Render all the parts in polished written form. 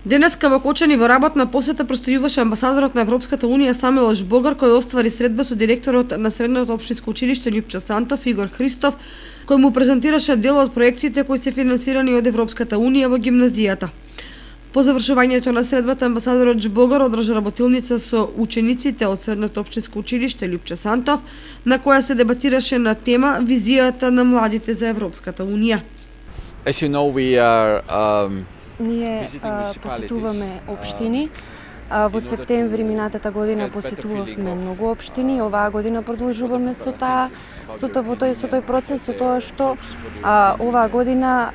Денеска во Кочани во работна посета престојуваше амбасадорот на Европската унија Самуел Жбогар, кој оствари средба со директорот на Средното општинско училиште Љупчо Сантов, Игор Христов, кој му презентираше дел од проектите кои се финансирани од Европската унија во гимназијата. По завршувањето на средбата, амбасадорот Жбогар одржа работилница со учениците од Средното општинско училиште Љупчо Сантов, на која се дебатираше на тема визијата на младите за Европската унија. As you know, we are Ние посетуваме општини. Во септември минатата година посетувавме многу општини. Оваа година продолжуваме со тој процес, со тоа што оваа година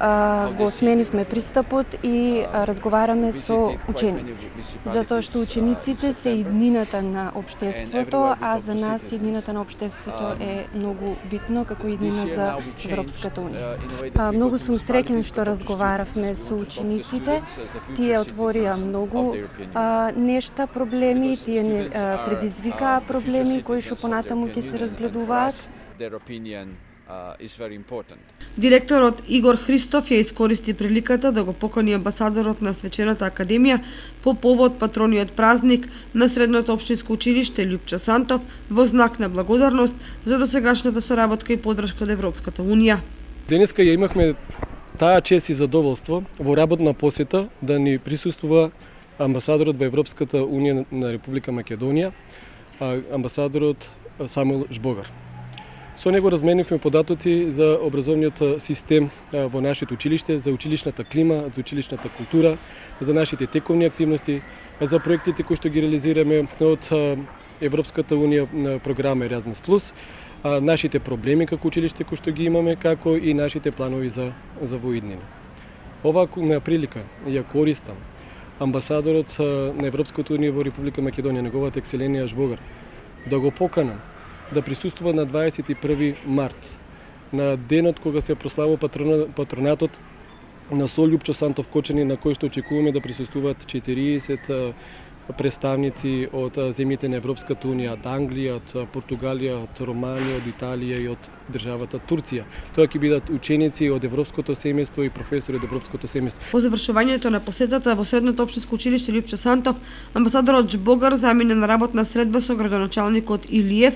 го сменивме пристапот и разговараме со ученици. Затоа што учениците се иднината на општеството, а за нас иднината на општеството е многу битно како иднина за Европската унија. Многу сум среќен што разговаравме со учениците. Тие отворија многу нешта, проблеми, тие не предизвикаа проблеми кои што понатаму ќе се разгледуваат. Директорот Игор Христов ја искористи приликата да го покани амбасадорот на Свечената академија по повод патрониот празник на Средното општинско училиште Љупчо Сантов во знак на благодарност за досегашната соработка и поддршка од Европската унија. Денеска ја имавме таа чест и задоволство во работна посета да ни присуствува амбасадорот во Европската унија на Република Македонија, амбасадорот Самуел Жбогар. Со него разменивме податоци за образовниот систем во нашето училиште, за училишната клима, за училишната култура, за нашите тековни активности, за проектите кои што ги реализираме од Европската унија на програма Erasmus+, нашите проблеми како училиште кои што ги имаме, како и нашите планови за воиднина. Оваа прилика ја користам амбасадорот на Европската унија во Република Македонија, неговата екселенија Жбогар, да го поканам да присуствува на 21 март, на денот кога се прославува патронатот на со Љупчо Сантов Кочани, на кој што очекуваме да присуствуваат 40 представници од земјите на Европската унија, од Англија, од Португалија, од Романија, од Италија и од државата Турција. Тоа ќе бидат ученици од Европското семејство и професори од Европското семејство. По завршувањето на посетата во Средното општинско училиште Љупчо Сантов, амбасадорот Жбогар замине на работна средба со градоначалникот Илиев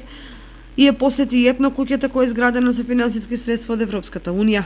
и ја посети етно куќата која е изградена со финансиски средства од Европската унија.